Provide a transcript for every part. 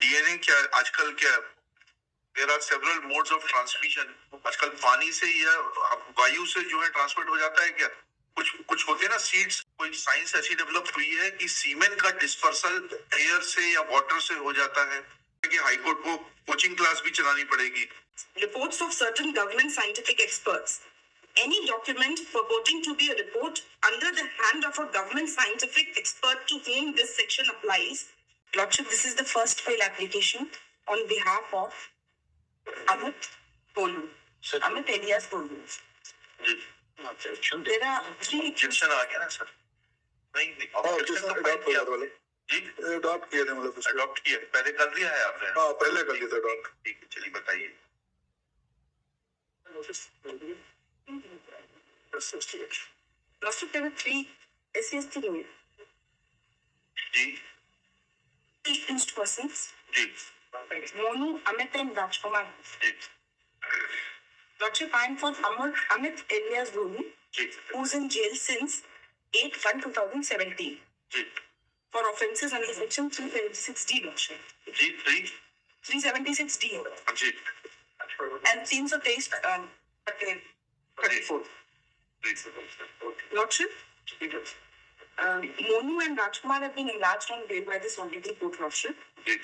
DNA क्या आजकल क्या, there are several modes of transmission. आजकल पानी से या वायु से जो है ट्रांसमिट हो जाता है क्या? कुछ कुछ होते हैं ना सीड्स। कोई साइंस ऐसी डेवलप हुई है कि सीमेन का डिस्पर्सल एयर से या वाटर से हो जाता है कि हाईकोर्ट को कोचिंग क्लास भी चलानी पड़ेगी। Reports of certain government scientific experts. Any document purporting to be a report under the hand of a government scientific expert to whom this section applies. Lordship, this is the first file application on behalf of Amit Golu. Amit Elias Golu. There are three. Objection आ गया ना sir? नहीं, objection तो file किया वाले जी, adopt किया था, मतलब adopt किया पहले कर दिया है आपने? हाँ, पहले कर दिया था अडॉप्ट। ठीक है, चलिए बताइए। Lordship, there were three SCST rules. Ji Accused persons. Ji Monu, Amit and Rajkumar. Ji Lordship, I am for Amit Elias Golu, ji who's in jail since 8/1/2017 ji for offences under section 376D, Lordship. Ji 376D ji and 323 34. Lordship, Monu and Rajkumar have been enlarged on bail by this honorable court, Lordship, ji.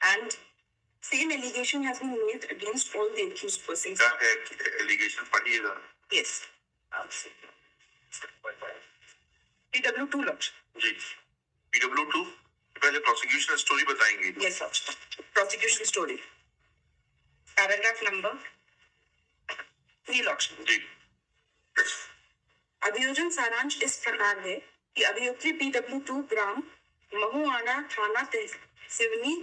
and same allegation has been made against all the accused persons. क्या है allegation? पढ़िएगा। Yes. PW2, Lordship. जी PW2 पहले prosecution story बताएंगे। Yes, Lordship. Prosecution story. Paragraph number 3, Lordship. जी अभियोजन सारांश इस प्रकार है कि अभियुक्ति PW2 ग्राम महुआना थाना सिवनी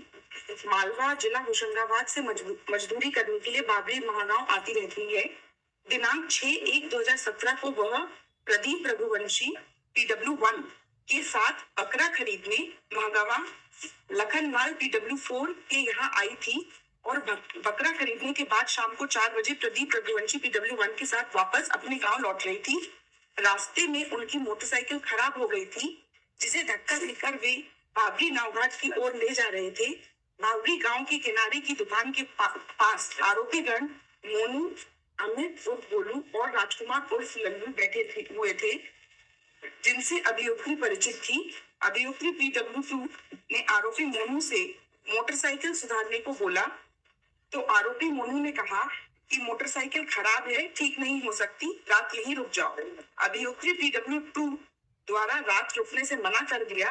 मालवा जिला होशंगाबाद से मजदूरी करने के लिए बाबरी महागांव आती रहती है। दिनांक 6/1/2017 को वह प्रदीप रघुवंशी PW1 के साथ बकरा खरीदने महागावा लखनलाल PW4 के यहाँ आई थी और बकरा खरीदने के बाद शाम को 4 बजे प्रदीप रघुवंशी PW1 के साथ वापस अपने गांव लौट रही थी। रास्ते में उनकी मोटरसाइकिल खराब हो गई थी, जिसे धक्का देकर वे बाबरी नावघाट की ओर ले जा रहे थे। बाबरी गांव के किनारे की दुकान के पास आरोपीगण मोनू, अमित उर्फ गोलू और राजकुमार उर्फ लल्लू बैठे हुए थे, जिनसे अभियुक्ति परिचित थी। अभियुक्ति PW2 ने आरोपी मोनू से मोटरसाइकिल सुधारने को बोला, तो आरोपी मोनू ने कहा कि मोटरसाइकिल खराब है, ठीक नहीं हो सकती, रात यहीं रुक जाओ। अभियुक्ति PW2 द्वारा रात रुकने से मना कर दिया।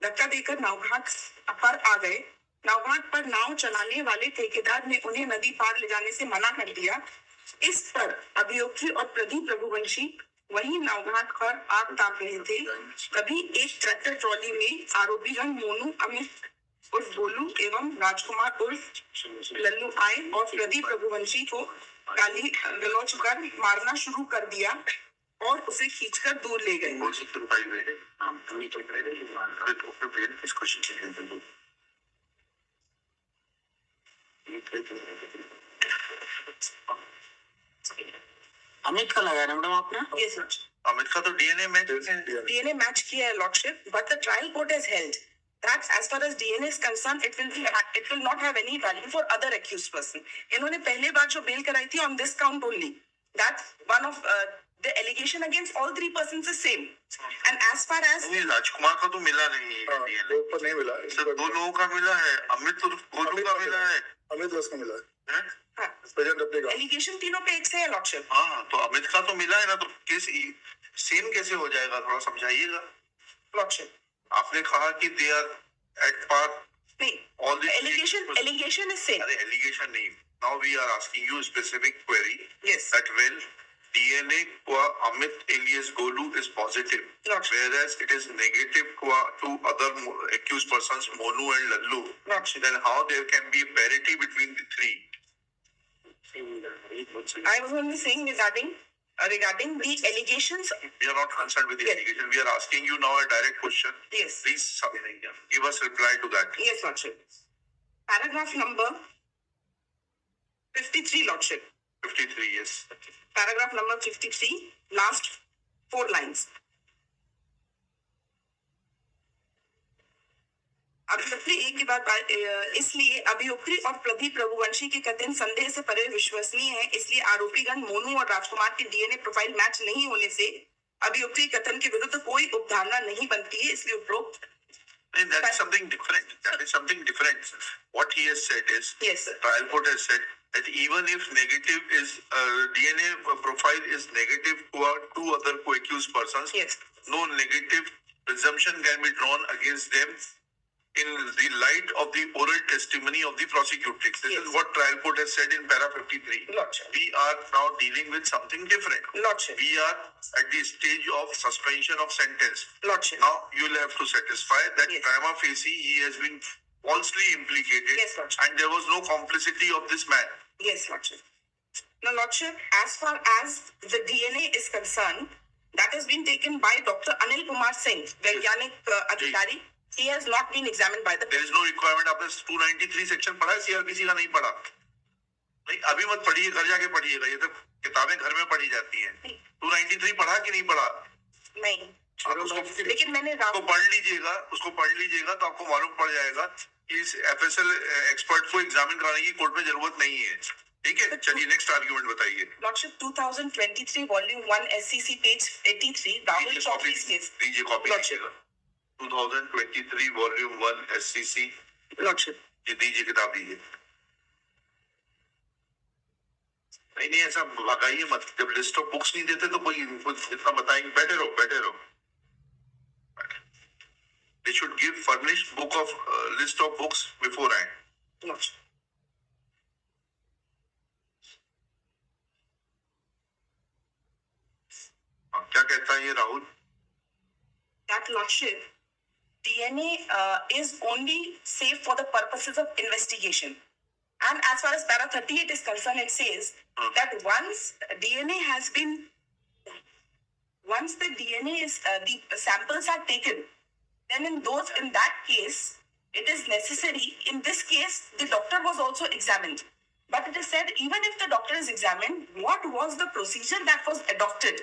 धक्का देकर नावघाट पर आ गए। नावघाट पर नाव चलाने वाले ठेकेदार ने उन्हें नदी पार ले जाने से मना कर दिया। इस पर अभियुक्ति और प्रदीप रघुवंशी वहीं नावघाट पर आग ताप रहे थे। तभी एक ट्रैक्टर ट्रॉली में आरोपीगण मोनू, अमित उर्फ गोलू एवं राजकुमार उर्फ लल्लू आए और प्रदीप रघुवंशी को गाली गलौज कर मारना शुरू कर दिया और उसे खींचकर दूर ले गए। अमित का लगाया मैडम आपने? Yes, Lordship. अमित का तो डीएनए मैच किया है, Lordship, but the trial court has held that as far as DNA is concerned, it will not have any value for other accused person. इन्होंने पहले बार जो बेल कराई थी on this count only, that one of the allegation against all three persons is same. And as far as राजकुमार का तो मिला नहीं है डीएनए, ऊपर नहीं मिला, सिर्फ 2 लोगों का मिला है। अमित और गोलू का मिला है, अमित का मिला है। एलिगेशन तीनों पे एक से है, Lordship. हाँ, तो अमित का तो मिला है ना, तो केस सेम कैसे हो जाएगा? थोड़ा समझाइएगा। Lordship. आपने कहा कि दे आर एट पार। नहीं, all the allegation is same. अरे allegation नहीं, now we are asking you specific query. Yes. That well, DNA for Amit alias Golu is positive, Lordship. whereas it is negative to other accused persons Monu and Lallu. Lordship. Then how there can be a parity between the three? I was only saying regarding the allegations. We are not concerned with the allegation. We are asking you now a direct question. Yes. Please give us reply to that. Yes, Lordship. Paragraph number 53, Lordship. 53, yes. Paragraph number 53, last 4 lines. अभियुक्ति एक के बाद इसलिए अभियुक्ति और प्रदीप रघुवंशी के कथन संदेह से परे विश्वसनीय है। इसलिए आरोपीगण मोनू और राजकुमार के डीएनए प्रोफाइल मैच नहीं होने से अभियुक्ति कथन के विरुद्ध कोई उपधारणा नहीं बनती है। इसलिए उपरोक्त that is something different. That is something different. What he has said is, Yes, sir. trial court has said that even if negative is DNA profile is negative to two other co-accused persons, Yes. no negative presumption can be drawn against them in the light of the oral testimony of the prosecutrix. This Yes. is what trial court has said in para 53. Lordship. We are now dealing with something different. Lordship. We are at the stage of suspension of sentence. Lordship. Now you will have to satisfy that Yes. prima facie he has been falsely implicated, Yes, Lordship. and there was no complicity of this man. Yes, Lordship. Now, Lordship, as far as the DNA is concerned, that has been taken by Dr. Anil Kumar Singh, Vaigyanik Adhikari. He has not been examined by the. There is no requirement. आपने 293 section पढ़ा है, CRPC का नहीं पढ़ा? नहीं, अभी मत पढ़िए, घर जाके पढ़िएगा। ये तो किताबें घर में पढ़ी जाती हैं। 293 पढ़ा कि नहीं पढ़ा? नहीं। आप उसको लेकिन मैंने उसको पढ़ लीजिएगा तो आपको मालूम पड़ जाएगा कि इस FSL एक्सपर्ट को एग्जामिन कराने की कोर्ट में जरूरत नहीं है। ठीक है, चलिए नेक्स्ट आर्ग्यूमेंट बताइए। Lordship, 2023 Volume 1 SCC page 83 Rahul Chaudhary's case. दीजिए कॉपी लीजिएगा। 2023 वॉल्यूम 1 SCC। Lordship. ये दीजिए, किताब दीजिए। नहीं ऐसा भगाइए मत। जब लिस्ट ऑफ बुक्स नहीं देते तो कोई इतना बताएंगे। बैठे रहो। They should give furnished book of list of books beforehand. Lordship. क्या कहता है ये Rahul? That Lordship, DNA is only safe for the purposes of investigation. And as far as para 38 is concerned, it says that once the DNA is, the samples are taken, then in that case, it is necessary. In this case, the doctor was also examined. But it is said, even if the doctor is examined, what was the procedure that was adopted?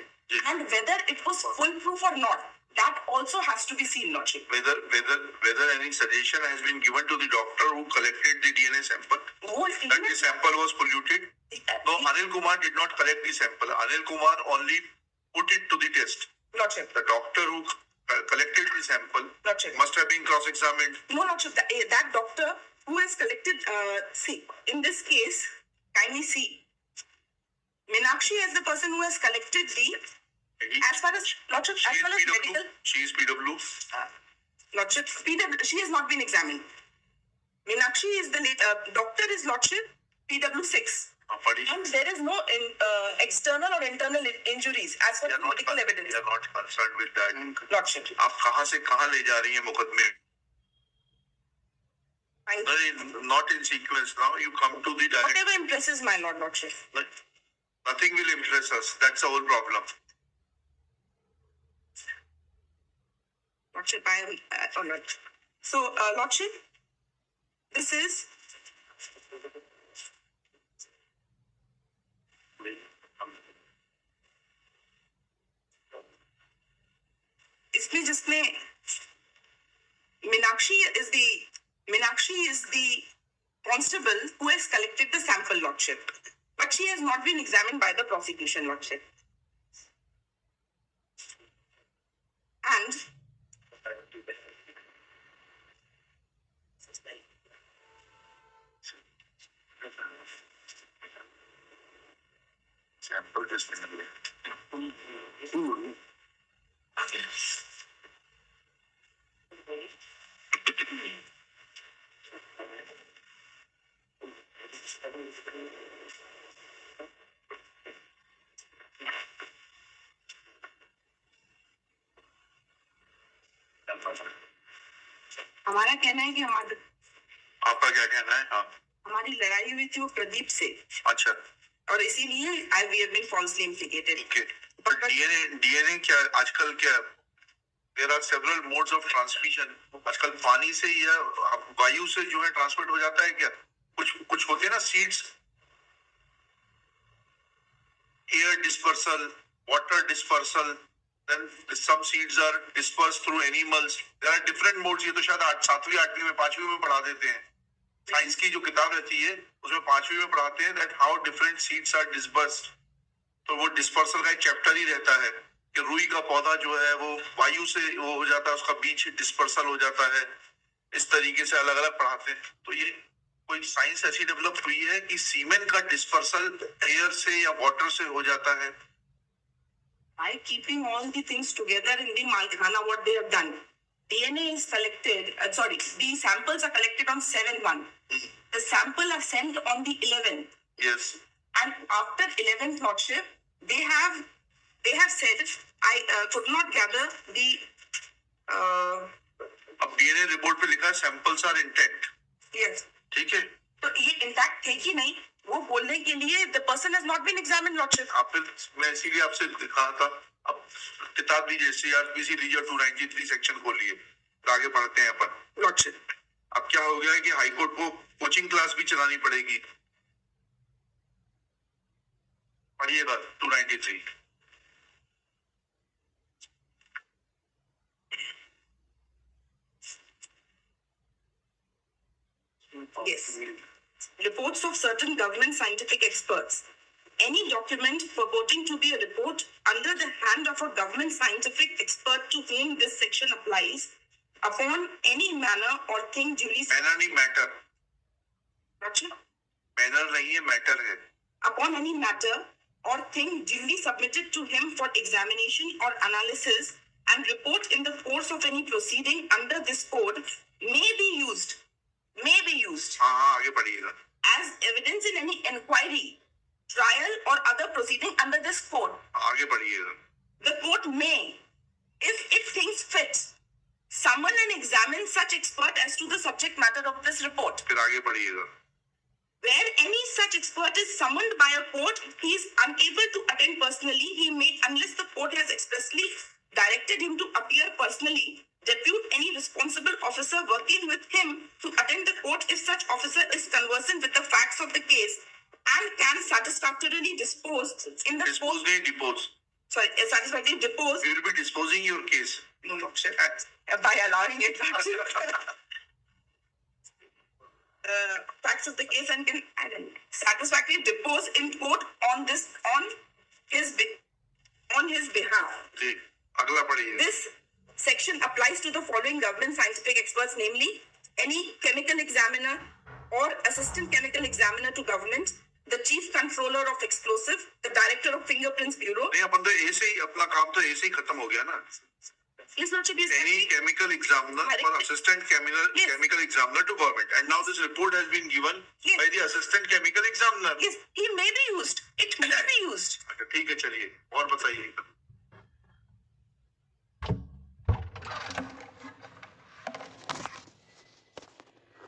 And whether it was foolproof or not, that also has to be seen, Lordship. Whether any suggestion has been given to the doctor who collected the DNA sample that the sample was polluted? No, Anil Kumar did not collect the sample. Anil Kumar only put it to the test. Lordship. The doctor who collected the sample Lordship. must have been cross-examined. No, Lordship. That doctor who has collected, see, in this case, kindly see, Meenakshi is the person who has collected the. As far as Lordship, as far as medical, she is PW. Lordship, PW, she has not been examined. Meenakshi is the doctor is Lordship PW6. And there is no external or internal injuries as far as medical evidence. We are not concerned with that. Lordship. आप कहाँ से कहाँ ले जा रही हैं मुकदमे? Not in sequence now. You come to the direct. Whatever impresses my Lordship. Nothing will impress us. That's the whole problem. Lordship, I am all right. So, Lordship, this is इसमें जिसने Meenakshi is the constable who has collected the sample, Lordship, but she has not been examined by the prosecution, Lordship. And sample testing. हमारा कहना है कि आपका क्या कहना है? हाँ, हमारी लड़ाई हुई थी वो प्रदीप से, अच्छा, और इसीलिए we have been falsely implicated. Okay. But DNA क्या आजकल क्या? There are several modes of transmission. आजकल पानी से या वायु से जो है ट्रांसमिट हो जाता है क्या? कुछ होते हैं ना seeds, air dispersal, water dispersal, then some seeds are dispersed through animals. There are different modes. ये तो शायद 7वीं 8वीं में 5वीं में पढ़ा देते हैं. साइंस की जो किताब रहती है उसमें 5वीं में पढ़ाते हैं that how different seeds are dispersed. तो वो डिस्पर्सल का एक चैप्टर ही रहता है कि रुई का पौधा जो है वो वायु से वो हो जाता है, उसका बीज डिस्पर्सल हो जाता है. इस तरीके से अलग अलग पढ़ाते हैं. तो ये कोई साइंस ऐसी डेवलप हुई है कि सीमेन का डिस्पर्सल एयर से या वाटर से हो जाता है. By keeping all the things together in the Malkhana, what they have done, DNA is collected, the samples are collected on 7/1. The sample are sent on the 11th. Yes. And after 11th Lordship, they have said, I could not gather the, अब DNA report पे लिखा है samples are intact. yes. ठीक है. तो ये intact थे कि नहीं वो बोलने के लिए the person has not been examined, Lordship. आप फिर मैं इसीलिए आपसे कहा था अब किताब लीजिए सीआरपीसी लीजिए 293 सेक्शन खोलिए तो आगे बढ़ते हैं अपन. Lordship. अब क्या हो गया है कि हाईकोर्ट को कोचिंग क्लास भी चलानी पड़ेगी. पढ़िएगा 293. Yes. Reports of certain government scientific experts. Any document purporting to be a report under the hand of a government scientific expert to whom this section applies, upon any manner or thing duly manner नहीं matter. Gotcha? Manner नहीं है matter है. Upon any matter or thing duly submitted to him for examination or analysis and report in the course of any proceeding under this code may be used हाँ आगे बढ़िएगा. as evidence in any inquiry, trial or other proceeding under this code. आगे बढ़िएगा. The court may, if it thinks fit, summon and examine such expert as to the subject matter of this report. फिर आगे बढ़िएगा. Where any such expert is summoned by a court, he is unable to attend personally. He may, unless the court has expressly directed him to appear personally, depute any responsible officer working with him to attend the court if such officer is conversant with the facts of the case and can satisfactorily dispose in the Dispose नहीं depose. satisfactorily depose. You will be disposing your case. No, by allowing it. Facts of the case and can satisfactorily depose in court on his behalf. जी अगला पढ़िए. This section applies to the following government scientific experts, namely any chemical examiner or assistant chemical examiner to government, the chief controller of explosive, the director of fingerprints bureau. नहीं अपन तो ऐसे ही अपना काम तो ऐसे ही खत्म हो गया ना. Yes, Lordship, yes. Any chemical examiner or assistant chemical examiner to government, and now this report has been given by the assistant chemical examiner. Yes, he may be used. It may be used. अच्छा ठीक है चलिए और बताइए.